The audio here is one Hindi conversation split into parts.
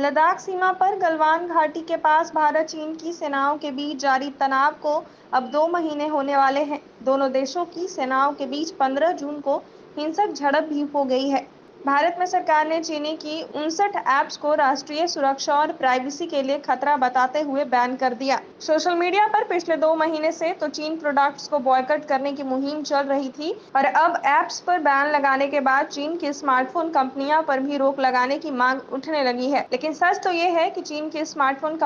लद्दाख सीमा पर गलवान घाटी के पास भारत चीन की सेनाओं के बीच जारी तनाव को अब 2 महीने होने वाले हैं। दोनों देशों की सेनाओं के बीच 15 जून को हिंसक झड़प भी हो गई है। भारत में सरकार ने चीनी की 59 ऐप्स को राष्ट्रीय सुरक्षा और प्राइवेसी के लिए खतरा बताते हुए बैन कर दिया। सोशल मीडिया पर पिछले 2 महीने से तो चीन प्रोडक्ट्स को बॉयकॉट करने की मुहिम चल रही थी और अब ऐप्स पर बैन लगाने के बाद चीन की स्मार्टफोन कंपनियां पर भी रोक लगाने की मांग उठने लगी है। लेकिन सच तो ये है कि चीन की स्मार्टफोन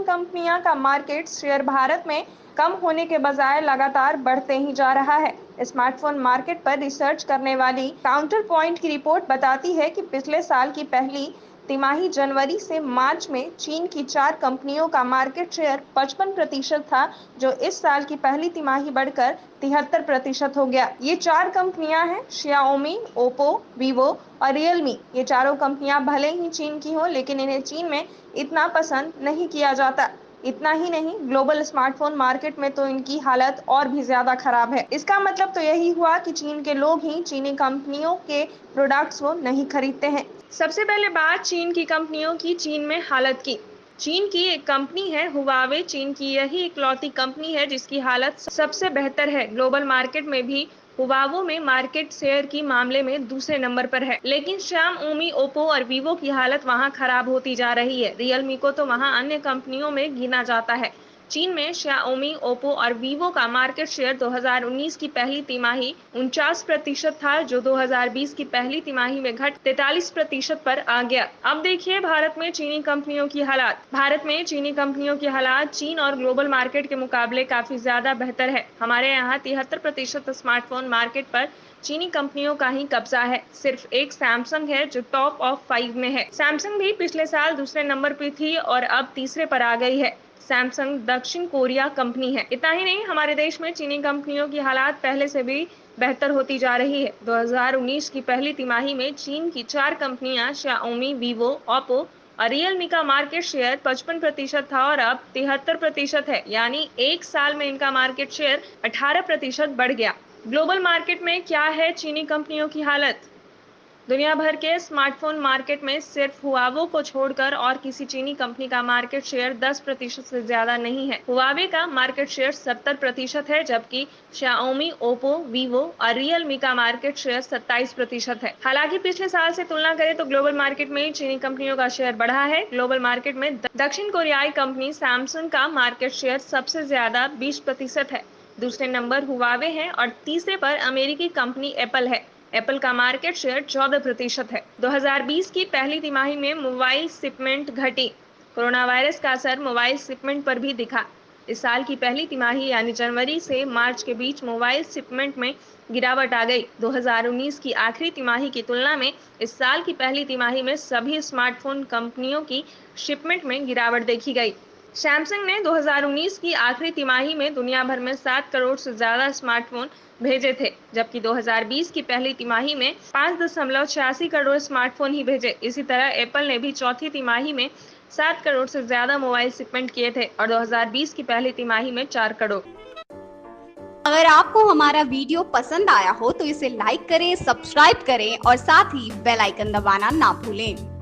कंपनियां का मार्केट शेयर भारत में कम होने के बजाय लगातार बढ़ते ही जा रहा है। स्मार्टफोन मार्केट पर रिसर्च करने वाली काउंटर पॉइंट की रिपोर्ट बताती है कि पिछले साल की पहली तिमाही जनवरी से मार्च में चीन की 4 कंपनियों का मार्केट शेयर 55% था, जो इस साल की पहली तिमाही बढ़कर 73% हो गया। ये 4 कंपनियां हैं Xiaomi, Oppo, Vivo और Realme। ये चारों कंपनियां भले ही चीन की हो, लेकिन इन्हें चीन में इतना पसंद नहीं किया जाता। इतना ही नहीं, ग्लोबल स्मार्टफोन मार्केट में तो इनकी हालत और भी ज्यादा खराब है। इसका मतलब तो यही हुआ कि चीन के लोग ही चीनी कंपनियों के प्रोडक्ट्स को नहीं खरीदते हैं। सबसे पहले बात चीन की कंपनियों की चीन में हालत की। चीन की एक कंपनी है हुआवे। चीन की यही इकलौती कंपनी है जिसकी हालत सबसे बेहतर है। ग्लोबल मार्केट में भी हुआवे में मार्केट शेयर की मामले में दूसरे नंबर पर है, लेकिन Xiaomi, Oppo और Vivo की हालत वहां खराब होती जा रही है। Realme को तो वहां अन्य कंपनियों में गिना जाता है। चीन में Xiaomi, Oppo और Vivo का मार्केट शेयर 2019 की पहली तिमाही 49% था, जो 2020 की पहली तिमाही में घट 43% पर आ गया। अब देखिए भारत में चीनी कंपनियों की हालात। भारत में चीनी कंपनियों की हालात चीन और ग्लोबल मार्केट के मुकाबले काफी ज्यादा बेहतर है। हमारे यहाँ 73% स्मार्टफोन मार्केट पर चीनी कंपनियों का ही कब्जा है। सिर्फ एक सैमसंग है जो टॉप ऑफ 5 में है। सैमसंग भी पिछले साल दूसरे नंबर पर थी और अब तीसरे पर आ गई है। सैमसंग दक्षिण कोरिया कंपनी है। इतना ही नहीं, हमारे देश में चीनी कंपनियों की हालात पहले से भी बेहतर होती जा रही है। 2019 की पहली तिमाही में चीन की 4 कंपनियां Xiaomi, Vivo, Oppo और Realme का मार्केट शेयर 55% था और अब 73% है, यानी एक साल में इनका मार्केट शेयर 18% बढ़ गया। ग्लोबल मार्केट में क्या है चीनी कंपनियों की हालत? दुनिया भर के स्मार्टफोन मार्केट में सिर्फ हुआवे को छोड़कर और किसी चीनी कंपनी का मार्केट शेयर 10% से ज्यादा नहीं है। हुआवे का मार्केट शेयर 70% है, जबकि Xiaomi, Oppo, Vivo और Realme का मार्केट शेयर 27% है। हालांकि पिछले साल से तुलना करें तो ग्लोबल मार्केट में चीनी कंपनियों का शेयर बढ़ा है। ग्लोबल मार्केट में दक्षिण कोरियाई कंपनी सैमसंग का मार्केट शेयर सबसे ज्यादा 20% है। दूसरे नंबर हुआवे है और तीसरे पर अमेरिकी कंपनी एप्पल है। एप्पल का मार्केट शेयर 14% है। 2020 की पहली तिमाही में मोबाइल शिपमेंट घटी। कोरोना वायरस का असर मोबाइल शिपमेंट पर भी दिखा। इस साल की पहली तिमाही यानी जनवरी से मार्च के बीच मोबाइल शिपमेंट में गिरावट आ गई। 2019 की आखिरी तिमाही की तुलना में इस साल की पहली तिमाही में सभी स्मार्टफोन कंपनियों की शिपमेंट में गिरावट देखी गई। सैमसंग ने 2019 की आखिरी तिमाही में दुनिया भर में 7 करोड़ से ज्यादा स्मार्टफोन भेजे थे, जबकि 2020 की पहली तिमाही में 5.86 करोड़ स्मार्टफोन ही भेजे। इसी तरह एप्पल ने भी चौथी तिमाही में 7 करोड़ से ज्यादा मोबाइल शिपमेंट किए थे और 2020 की पहली तिमाही में 4 करोड़। अगर आपको हमारा वीडियो पसंद आया हो तो इसे लाइक करें, सब्सक्राइब करें और साथ ही बेल आइकन दबाना ना भूलें।